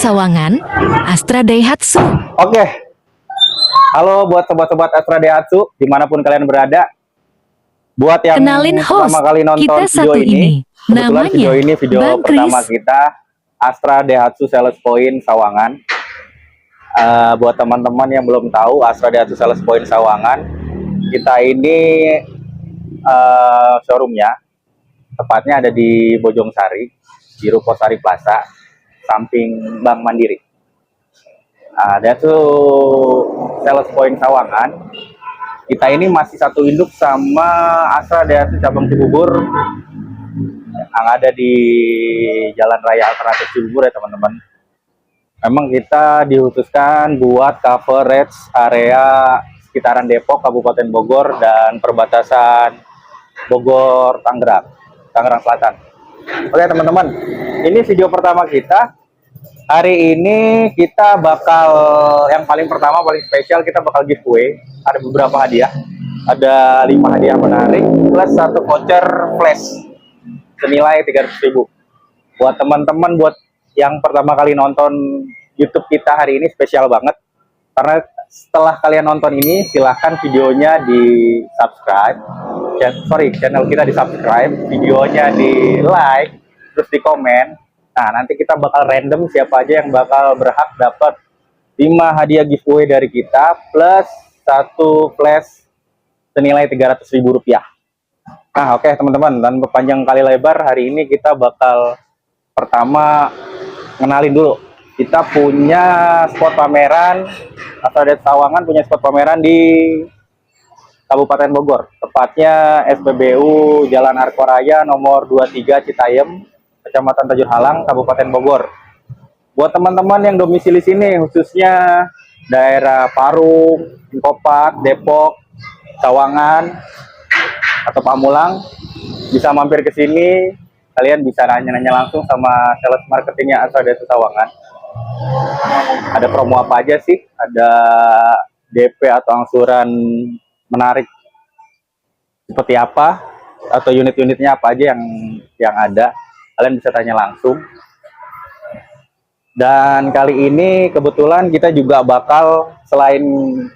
Sawangan, Astra Daihatsu. Oke, halo buat sobat-sobat Astra Daihatsu dimanapun kalian berada. Buat yang Kenalin host pertama kali nonton kita video satu ini, kebetulan namanya video ini video Bang pertama Kris. kita, Astra Daihatsu Sales Point Sawangan. Buat teman-teman yang belum tahu Astra Daihatsu Sales Point Sawangan, kita ini showroomnya tepatnya ada di Bojongsari, di Ruposari Plaza, samping Bank Mandiri. Daihatsu Sales Point Sawangan, kita ini masih satu induk sama Astra Daihatsu cabang Cibubur yang ada di Jalan Raya Alternatif Cibubur ya teman-teman. Memang kita dikhususkan buat coverage area sekitaran Depok, Kabupaten Bogor, dan perbatasan Bogor, Tangerang Selatan. Oke teman-teman, ini video pertama kita. Hari ini kita bakal, yang paling pertama, paling spesial, kita bakal giveaway. Ada beberapa hadiah. Ada 5 hadiah menarik, plus 1 voucher flash senilai 300.000. Buat teman-teman, buat yang pertama kali nonton YouTube kita hari ini spesial banget. Karena setelah kalian nonton ini, silahkan videonya di subscribe. Channel kita di subscribe, videonya di like, terus di komen. Nah, nanti kita bakal random siapa aja yang bakal berhak dapat 5 hadiah giveaway dari kita plus 1 flash senilai Rp300.000. Nah, oke teman-teman, dan berpanjang kali lebar, hari ini kita bakal pertama kenalin dulu. Kita punya spot pameran, Astra Daihatsu Sawangan punya spot pameran di Kabupaten Bogor, tepatnya SPBU Jalan Arkoraya nomor 23 Citayam, Kecamatan Tanjung Halang, Kabupaten Bogor. Buat teman-teman yang domisili sini, khususnya daerah Parung, Kopat, Depok, Sawangan, atau Pamulang, bisa mampir ke sini. Kalian bisa nanya-nanya langsung sama sales marketingnya Astra Daihatsu Sawangan. Ada promo apa aja sih? Ada DP atau angsuran menarik seperti apa? Atau unit-unitnya apa aja yang ada? Kalian bisa tanya langsung. Dan kali ini kebetulan kita juga bakal, selain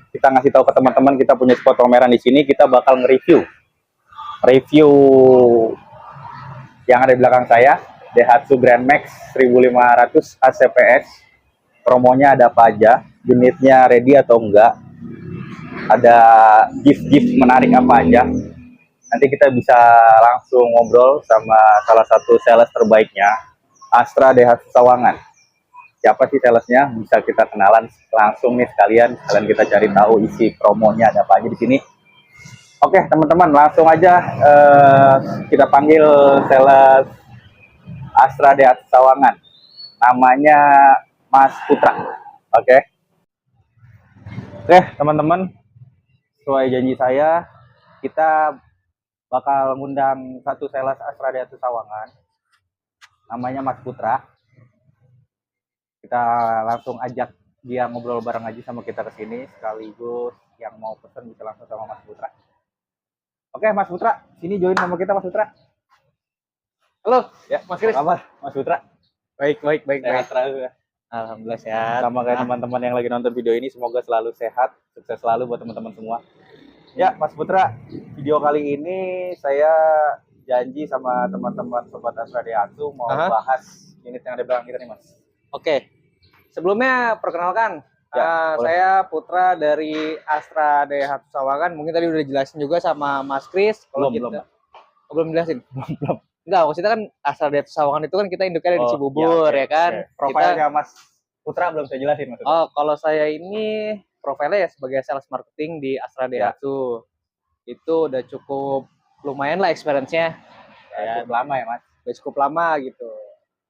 kita ngasih tahu ke teman-teman kita punya spot pameran di sini, kita bakal nge-review yang ada di belakang saya, Daihatsu Grand Max 1500 ACPS. Promonya ada apa aja, unitnya ready atau enggak, ada gift-gift menarik apa aja. Nanti kita bisa langsung ngobrol sama salah satu sales terbaiknya, Astra Daihatsu Sawangan. Siapa sih salesnya? Bisa kita kenalan langsung nih sekalian kita cari tahu isi promonya ada apa aja di sini. Oke teman-teman, langsung aja kita panggil sales Astra Daihatsu Sawangan. Namanya Mas Putra. Oke teman-teman, sesuai janji saya, kita bakal ngundang satu sales Astra Daihatsu Sawangan, namanya Mas Putra. Kita langsung ajak dia ngobrol bareng aja sama kita ke sini, sekaligus yang mau pesen bisa langsung sama Mas Putra. Oke Mas Putra, sini join sama kita Mas Putra. Halo, Ya, Mas Kris. Kabar Mas Putra? Baik. Sehat. Alhamdulillah sehat. Sama kayak teman-teman yang lagi nonton video ini, semoga selalu sehat, sukses selalu buat teman-teman semua. Ya, Mas Putra, video kali ini saya janji sama teman-teman sobat Astra Daihatsu mau bahas unit yang ada belakang kita nih, Mas. Oke. Sebelumnya perkenalkan, Ya, saya Putra dari Astra Daihatsu Sawangan. Mungkin tadi udah jelasin juga sama Mas Kris. Belum jelasin. Belum. Enggak, maksudnya kan Astra Daihatsu Sawangan itu kan kita induknya di Cibubur, ya kan. Profilnya Mas Putra belum saya jelasin, Mas. Kalau saya ini profilnya ya sebagai sales marketing di Astra Daihatsu. Itu udah cukup lumayan lah experience-nya. Ya, cukup lama ya, Mas. Udah cukup lama gitu.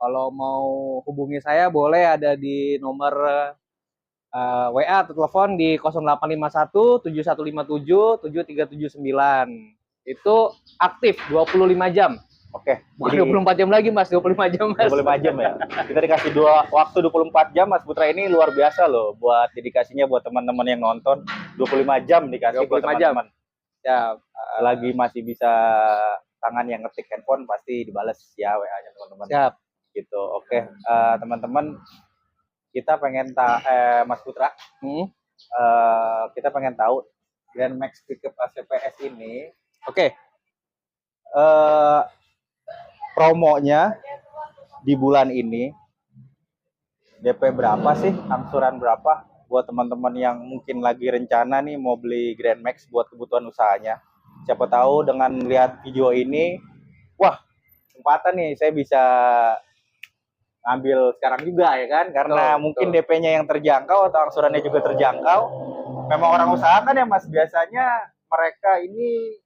Kalau mau hubungi saya boleh ada di nomor WA atau telepon di 0851 7157 7379. Itu aktif 25 jam. Oke. Bukan 24 jam lagi, Mas. 25 jam, Mas. 25 jam ya. Kita dikasih waktu 24 jam, Mas Putra ini luar biasa loh buat dedikasinya buat teman-teman yang nonton. 25 jam dikasih 25 buat teman-teman. Ya, Selagi masih bisa tangan yang ngetik handphone pasti dibales ya WA-nya teman-teman. siap. Gitu. Oke, teman-teman, kita pengen Mas Putra, kita pengen tahu Grand Max Pickup ACPS ini, Oke. promonya di bulan ini DP berapa sih, angsuran berapa buat teman-teman yang mungkin lagi rencana nih mau beli Grand Max buat kebutuhan usahanya. Siapa tahu dengan lihat video ini, wah kesempatan nih saya bisa ngambil sekarang juga ya kan, karena mungkin DP-nya yang terjangkau atau angsurannya juga terjangkau. Memang orang usaha kan ya Mas, biasanya mereka ini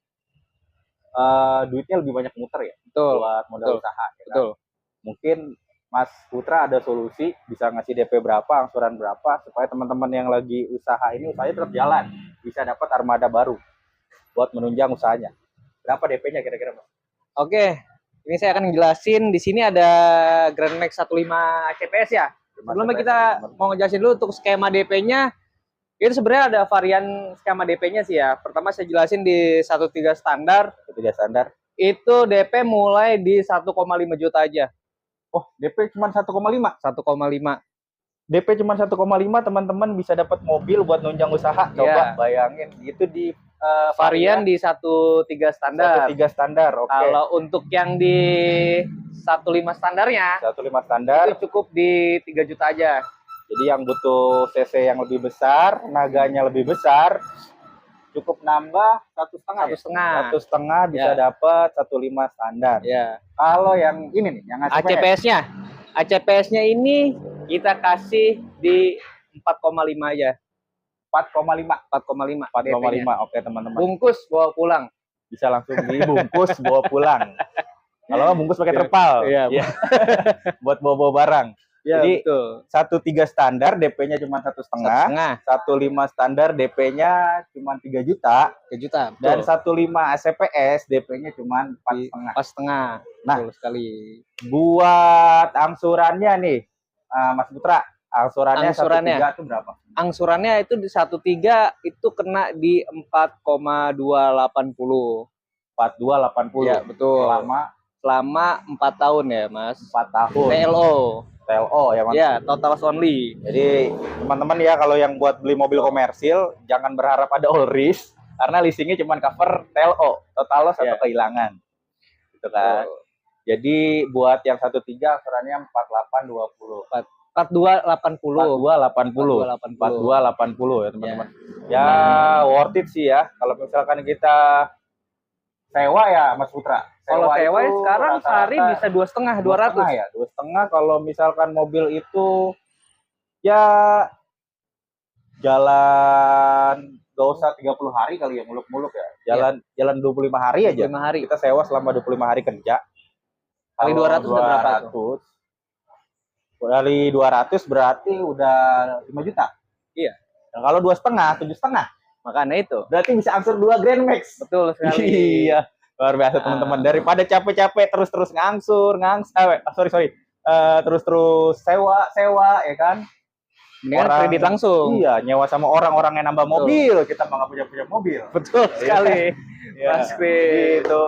duitnya lebih banyak muter ya, buat modal usaha ya kan? Mungkin Mas Putra ada solusi, bisa ngasih DP berapa, angsuran berapa, supaya teman-teman yang lagi usaha ini usahanya tetap jalan, bisa dapat armada baru buat menunjang usahanya. Berapa DP-nya kira-kira Mas? Oke, ini saya akan jelasin. Di sini ada Grand Max 15 ACPS ya. Sebelumnya kita mau ngejelasin dulu untuk skema DP-nya. Itu sebenarnya ada varian skema DP-nya sih ya. Pertama saya jelasin di 13 standar. 13 standar. Itu DP mulai di 1,5 juta aja. Oh, DP cuma 1,5. 1,5. DP cuma 1,5 teman-teman bisa dapat mobil buat nunjang usaha. Coba bayangin, itu di varian di 13 standar. 13 standar. Oke. Kalau untuk yang di 15 standarnya, 15 standar itu cukup di 3 juta aja. Jadi yang butuh CC yang lebih besar, tenaganya lebih besar, cukup nambah 1,5. 1,5 bisa dapat 15 standar. Ya. Kalau yang ini nih, yang ACPS-nya, ACPS-nya ini kita kasih di 4,5 aja. 4,5. 4,5. Oke teman-teman. Bungkus bawa pulang. Bisa langsung dibungkus bawa pulang. Kalau bungkus pakai terpal. Iya. Buat bawa-bawa barang. Ya, jadi betul. 1,3 standar DP-nya cuma 1,5. 1,5 standar DP-nya cuma 3 juta. 3 juta. Betul. Dan 1,5 ACPS DP-nya cuma 4,5. 4,5. Nah, betul sekali. Buat angsurannya nih, Mas Putra, angsurannya 1,3 itu berapa? Angsurannya itu di 1,3 itu kena di 4,280. 4,280. Ya, betul. Selama 4 tahun ya, Mas. 4 tahun. TLO ya Mas. Ya, total only. Jadi teman-teman ya, kalau yang buat beli mobil komersil jangan berharap ada all risk, karena leasingnya cuma cover TLO, total loss atau kehilangan. Gitu kan. Jadi buat yang 1,3 angsurannya 4820. 4280 ya teman-teman. Ya worth it sih ya kalau misalkan kita sewa ya Mas Putra. Kalau sewa sekarang sehari bisa 2,5 200 ya. 2,5 kalau misalkan mobil itu ya jalan gak usah 30 hari kali ya, muluk-muluk ya. Jalan 25 hari aja. 25 hari. Kita sewa selama 25 hari kerja. Kali 200 udah berapa tuh? Dari 200 berarti udah 5 juta. Iya. Nah, kalau 2,5, 7,5. Makanya itu. Berarti bisa angsur 2 Grand Max. Betul sekali. Iya. Luar biasa teman-teman. Daripada capek-capek terus-terus terus-terus sewa ya kan. Mendingan kredit langsung. Iya, nyewa sama orang-orang yang nambah mobil. Kita mah nggak punya mobil. Betul sekali. Mas itu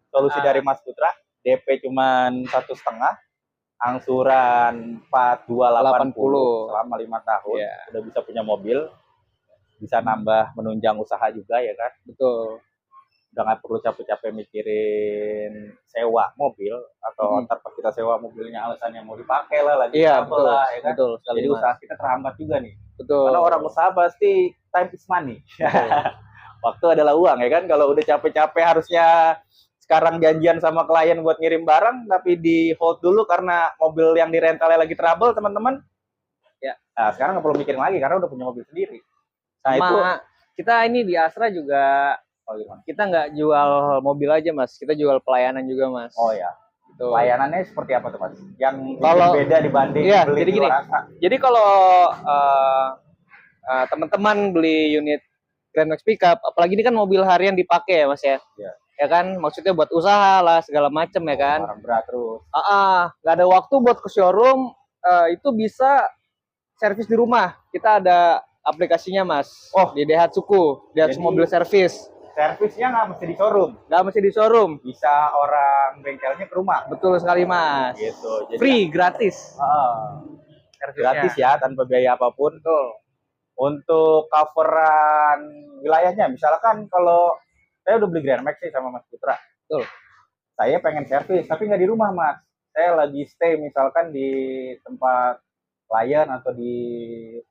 solusi dari Mas Putra. DP cuman 1,5, angsuran 4,280 selama 5 tahun. Udah bisa punya mobil, bisa nambah menunjang usaha juga ya kan. Betul. Udah nggak perlu capek-capek mikirin sewa mobil atau ntar pas kita sewa mobilnya alasannya mau dipakai lah lagi. Iya, betul. Lah, ya kan? Betul sekali. Jadi usaha kita terhambat juga nih. Betul. Karena orang usaha pasti time is money. Waktu adalah uang ya kan. Kalau udah capek-capek harusnya sekarang janjian sama klien buat ngirim barang tapi di hold dulu karena mobil yang direntalnya lagi trouble teman-teman. Ya. Nah, sekarang nggak perlu mikirin lagi karena udah punya mobil sendiri. Nah, sama itu kita ini di Astra juga kita nggak jual mobil aja Mas, kita jual pelayanan juga Mas. Oh ya. Gitu. Pelayanannya seperti apa tuh Mas? Yang kalau beda dibanding beli jadi gini. Jadi kalau teman-teman beli unit Grand Max Pickup, apalagi ini kan mobil harian dipakai ya Mas ya. Iya. Ya kan, maksudnya buat usaha lah segala macam ya kan. Barang berat terus. Nggak ada waktu buat ke showroom, itu bisa servis di rumah. Kita ada aplikasinya Mas. Di Daihatsuku, Daihatsu Mobil Service. Servisnya nggak mesti di showroom. Nggak mesti di showroom. Bisa orang bengkelnya ke rumah. Betul sekali Mas. Gitu. Jadi free, gratis. servisnya. Gratis ya, tanpa biaya apapun. Betul. Untuk coveran wilayahnya, misalkan kalau saya udah beli Grand Max sih sama Mas Putra. Betul. Saya pengen servis, tapi nggak di rumah, Mas. Saya lagi stay misalkan di tempat klien atau di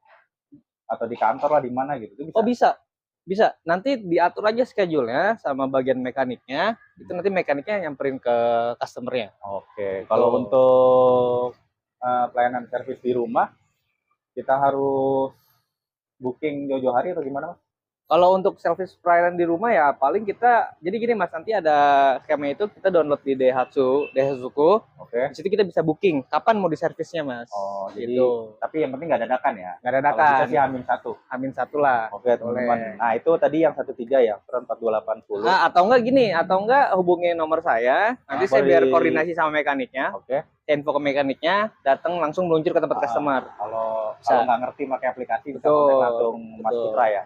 kantor lah, di mana gitu. Itu bisa. Oh, bisa. Nanti diatur aja schedule-nya sama bagian mekaniknya. Itu nanti mekaniknya nyamperin ke customer-nya. Oke. Kalau untuk pelayanan servis di rumah, kita harus booking jauh-jauh hari atau gimana, Mas? Kalau untuk service pelayanan di rumah ya paling kita, jadi gini Mas, nanti ada skema itu kita download di Daihatsuku. Oke. Di situ kita bisa booking kapan mau diservisnya Mas. Oh, jadi Gitu. tapi yang penting nggak dadakan ya. Nggak ada Kalau dadakan. bisa sih H-1. H-1 lah. Oke, teman-teman. Nah, itu tadi yang 13 ya, Tron 4280. Nah, atau enggak hubungi nomor saya. Nanti saya biar koordinasi sama mekaniknya. Oke. Saya info ke mekaniknya, datang langsung meluncur ke tempat customer. Kalau Bisa. nggak ngerti pakai aplikasi, bisa Betul, kontak langsung Mas betul. Putra ya.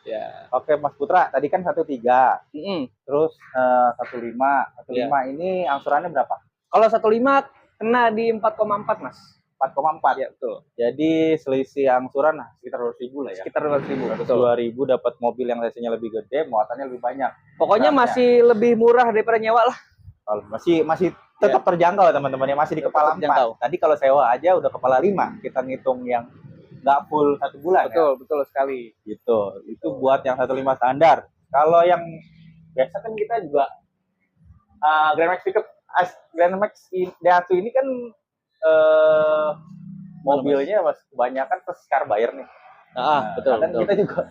Ya. Oke, Mas Putra, tadi kan 13, Mm-mm. terus 15. 15 ini angsurannya berapa? Kalau 15 kena di 4,4 Mas. 4,4. Ya, betul. Jadi selisih angsuran sekitar 200.000 lah ya. Sekitar 200.000. Betul. 200.000 dapat mobil yang cc-nya lebih gede, muatannya lebih banyak. Pokoknya Harusnya. masih lebih murah daripada nyewa lah. Kalau masih tetap terjangkau teman-teman ya, masih di Tetap kepala terjangkau. 4. Tadi kalau sewa aja udah kepala 5. Kita ngitung yang nggak full 1 bulan ya. Betul sekali. Gitu. Itu buat yang 15 standar. Kalau yang biasa kan kita juga Grand Max pickup, Grand Max Daihatsu ini kan mobilnya mas kebanyakan terus car buyer nih. Betul. Kadang kita juga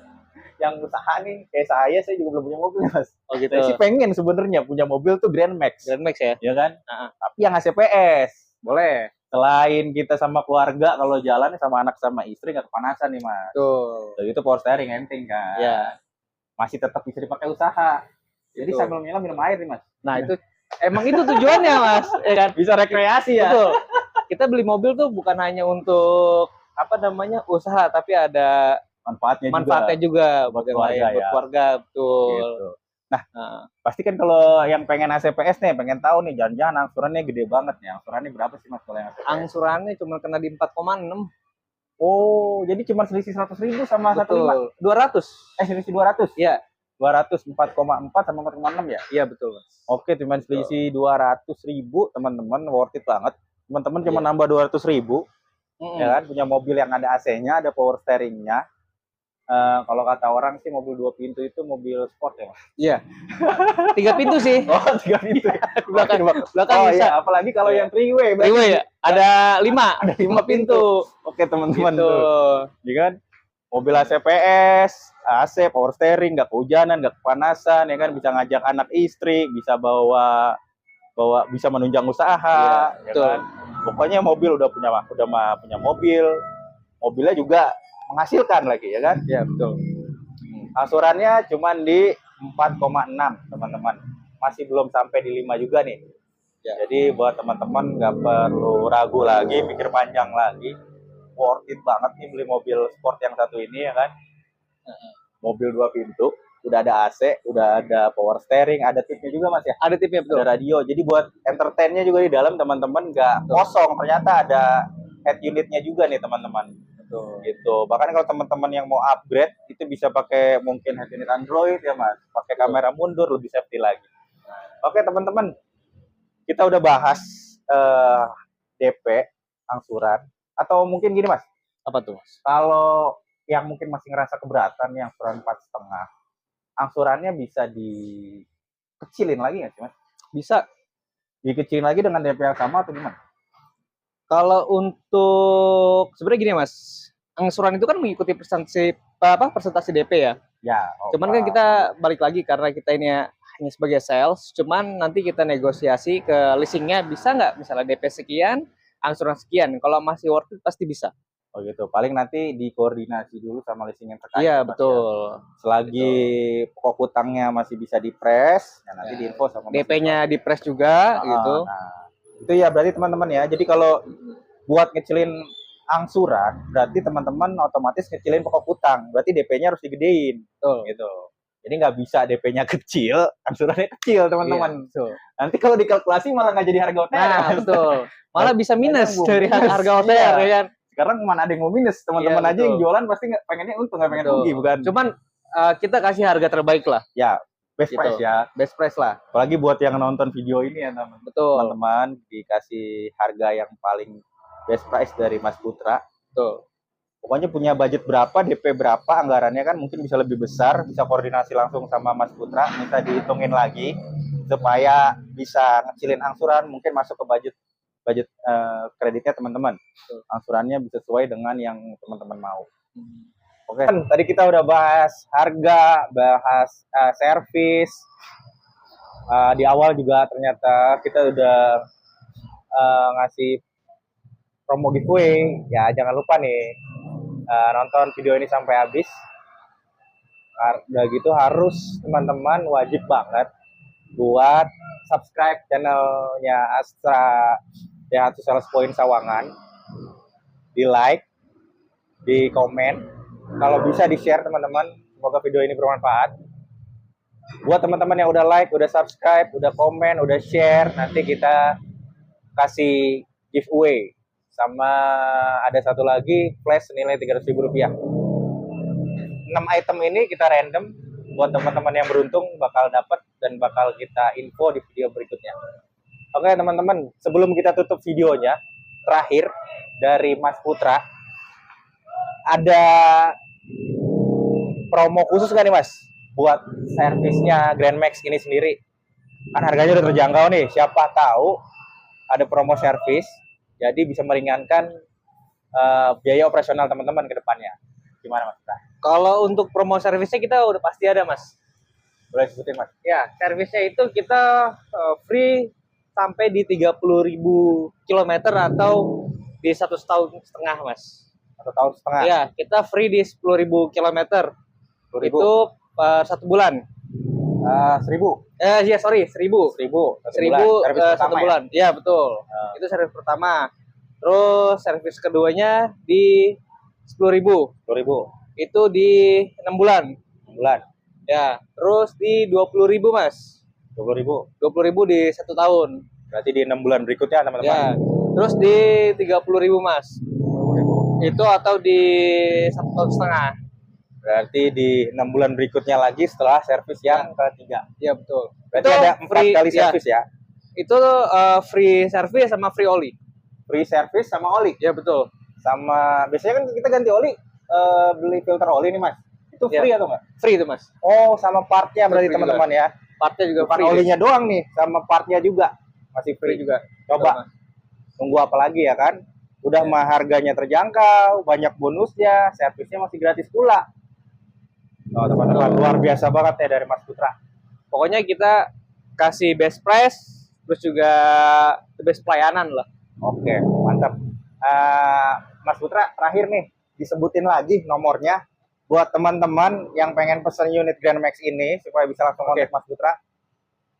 yang usaha nih, kayak saya juga belum punya mobil mas. Oh gitu. Saya sih pengen sebenarnya punya mobil tuh Grand Max. Grand Max ya? Ya kan? Heeh. Tapi yang ACPS. Boleh. Selain kita sama keluarga, kalau jalan sama anak sama istri nggak kepanasan nih mas. Tuh. Jadi itu power steering enteng kan. Ya. Masih tetap bisa dipakai usaha. Jadi Betul. sambil minum air nih mas. Nah, itu emang itu tujuannya, Mas. Ya kan? Bisa rekreasi ya. Betul. Kita beli mobil tuh bukan hanya untuk usaha, tapi ada manfaatnya juga buat buat yang keluarga lain, buat ya. keluarga, betul. Gitu. Nah, pasti kan kalau yang pengen ACPS nih, pengen tahu nih, jangan-jangan angsurannya gede banget nih. Angsurannya berapa sih mas kalau yang ACPS? Angsurannya cuma kena di 4,6. Oh, jadi cuma selisih 100.000 sama 15. 200. Selisih 200. Iya. 200 4,4 sama 4,6 ya? Iya, betul, Mas. Oke, cuma selisih 200.000, teman-teman, worth it banget. Teman-teman cuma nambah 200.000, ya kan? Punya mobil yang ada AC-nya, ada power steering-nya. Kalau kata orang sih mobil 2 pintu itu mobil sport ya, Mas. Iya. 3 pintu sih. Oh, 3 pintu. Belakang Oh bisa. iya, apalagi kalau yang three-way. Freeway ya? Ada 5. Ada 5 pintu. Oke, teman-teman Gitu. tuh. Ya kan? Mobil ACPS, AC, power steering, nggak kehujanan, nggak kepanasan, ya kan? Bisa ngajak anak istri, bisa bawa bisa menunjang usaha, ya betul. kan? Pokoknya mobil udah punya mobil, mobilnya juga menghasilkan lagi, ya kan? Iya, betul. Angsurannya cuma di 4,6, teman-teman. Masih belum sampai di 5 juga nih. Ya. Jadi buat teman-teman nggak perlu ragu lagi, pikir panjang lagi. Worth it banget nih beli mobil sport yang satu ini, ya kan? Mobil 2 pintu, udah ada AC, udah ada power steering, ada tipnya juga mas ya? Ada tipnya, betul. Ada radio, jadi buat entertainnya juga di dalam teman-teman nggak kosong, ternyata ada head unitnya juga nih teman-teman. Gitu. Bahkan kalau teman-teman yang mau upgrade itu bisa pakai mungkin head unit Android ya mas, pakai kamera mundur lebih safety lagi. Oke teman-teman, kita udah bahas DP, angsuran, atau mungkin gini mas, Apa tuh, Mas? kalau yang mungkin masih ngerasa keberatan yang angsuran 4,5, angsurannya bisa dikecilin lagi nggak sih mas? Bisa. Dikecilin lagi dengan DP yang sama atau gimana? Kalau untuk sebenarnya gini Mas, angsuran itu kan mengikuti persentase DP ya. Ya. Cuman kan kita balik lagi karena kita ini hanya sebagai sales, cuman nanti kita negosiasi ke leasingnya bisa nggak misalnya DP sekian, angsuran sekian. Kalau masih worth it pasti bisa. Oh gitu. Paling nanti dikoordinasi dulu sama leasing yang terkait. Iya, Mas, betul. ya. Selagi pokok utangnya masih bisa dipres, ya nanti Ya. diinfo sama DP-nya dipres juga gitu. Nah, itu ya berarti teman-teman ya. Jadi kalau buat ngecilin angsuran, berarti teman-teman otomatis ngecilin pokok utang. Berarti DP-nya harus digedein. Betul. Gitu. Jadi nggak bisa DP-nya kecil, angsurannya kecil teman-teman. Iya, betul. Nanti kalau dikalkulasi malah nggak jadi harga hotel. Nah, betul. Malah bisa minus Nyambung. dari harga hotel Iya. ya kan. Sekarang mana ada yang mau minus, teman-teman Iya, aja yang betul. jualan pasti nggak pengennya untung, nggak pengen Betul. rugi, bukan? Cuman kita kasih harga terbaik lah, Ya, best gitu. price ya. Best price lah. Apalagi buat yang nonton video ini ya Betul. teman-teman, dikasih harga yang paling best price dari Mas Putra. Betul. Pokoknya punya budget berapa, DP berapa, anggarannya kan mungkin bisa lebih besar, bisa koordinasi langsung sama Mas Putra, minta dihitungin lagi supaya bisa ngecilin angsuran, mungkin masuk ke budget kreditnya teman-teman. Angsurannya bisa sesuai dengan yang teman-teman mau. Oke, tadi kita udah bahas harga, bahas servis. Di awal juga ternyata kita udah ngasih promo giveaway. Ya jangan lupa nih nonton video ini sampai habis. Udah gitu harus teman-teman wajib banget buat subscribe channelnya Astra Daihatsu Sales Point Sawangan, di like, di komen, kalau bisa di share teman-teman. Semoga video ini bermanfaat buat teman-teman yang udah like, udah subscribe, udah komen, udah share. Nanti kita kasih giveaway sama ada satu lagi flash senilai Rp300.000. 6 item ini kita random buat teman-teman yang beruntung bakal dapat dan bakal kita info di video berikutnya. Oke teman-teman, sebelum kita tutup videonya, terakhir dari Mas Putra, ada promo khusus nggak nih Mas buat servisnya Grand Max ini sendiri? Kan harganya udah terjangkau nih, siapa tahu ada promo servis, jadi bisa meringankan biaya operasional teman-teman ke depannya. Gimana Mas? Kalau untuk promo servisnya kita udah pasti ada, Mas. Boleh sebutin Mas? Ya, servisnya itu kita free sampai di 30.000 kilometer atau di 1,5 tahun, Mas. 1 tahun setengah? Ya, kita free di 10.000 kilometer. 10.000? Itu per 1 bulan. 1.000? Iya, sorry, 1.000. 1.000 1 bulan. Ya, betul. Itu servis pertama. Terus servis keduanya di 10.000. 10.000. Itu di 6 bulan. 6 bulan. Ya, terus di 20.000 Mas. 20.000. 20.000 di 1 tahun. Berarti di 6 bulan berikutnya teman-teman. Ya. Terus di 30.000 Mas. 20.000. Itu atau di 1,5 tahun. Berarti di 6 bulan berikutnya lagi setelah servis yang ketiga. Iya betul. Berarti Itu ada 4 free, kali servis ya. Itu free service sama free oli. Free servis sama oli. Iya betul. Sama biasanya kan kita ganti oli, beli filter oli nih Mas. Itu free atau enggak? Free itu Mas. Oh, sama partnya berarti Free teman-teman ya. Partnya juga Bukan free. olinya doang nih, sama partnya juga masih free juga. Coba. Tunggu apa lagi ya kan? Udah mah harganya terjangkau, banyak bonusnya, servisnya masih gratis pula. Oh, teman-teman, luar biasa banget ya dari Mas Putra. Pokoknya kita kasih best price, terus juga the best pelayanan lah. Oke, mantap. Mas Putra, terakhir nih, disebutin lagi nomornya buat teman-teman yang pengen pesen unit Grand Max ini supaya bisa langsung kontak Mas Putra.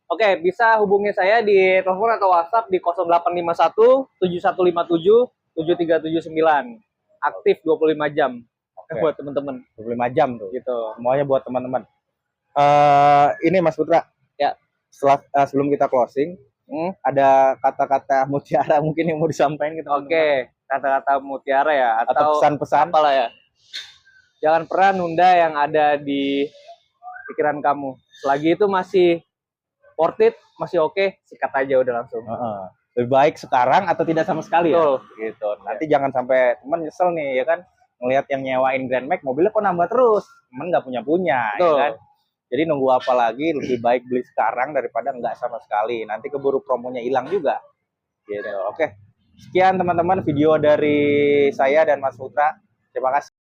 Oke, bisa hubungi saya di telepon atau WhatsApp di 0851 7157 7379. Aktif 25 jam. Oke. Buat teman-teman. 25 jam tuh. Gitu. Semuanya buat teman-teman. Ini Mas Putra. Ya. Sebelum kita closing, ada kata-kata mutiara mungkin yang mau disampaikan gitu. Oke, kata-kata mutiara ya Atau pesan-pesan. apalah ya. Jangan pernah nunda yang ada di pikiran kamu. Selagi itu masih worth it, masih oke, sikat aja udah langsung. Lebih baik sekarang atau tidak sama sekali. Betul. Ya. Gitu. Nanti jangan sampai teman nyesel nih ya kan, ngelihat yang nyewain Grand Max mobilnya kok nambah terus, temen nggak punya ya kan. Jadi nunggu apa lagi, lebih baik beli sekarang daripada nggak sama sekali. Nanti keburu promonya hilang juga. Gitu. Oke. Sekian teman-teman video dari saya dan Mas Putra. Terima kasih.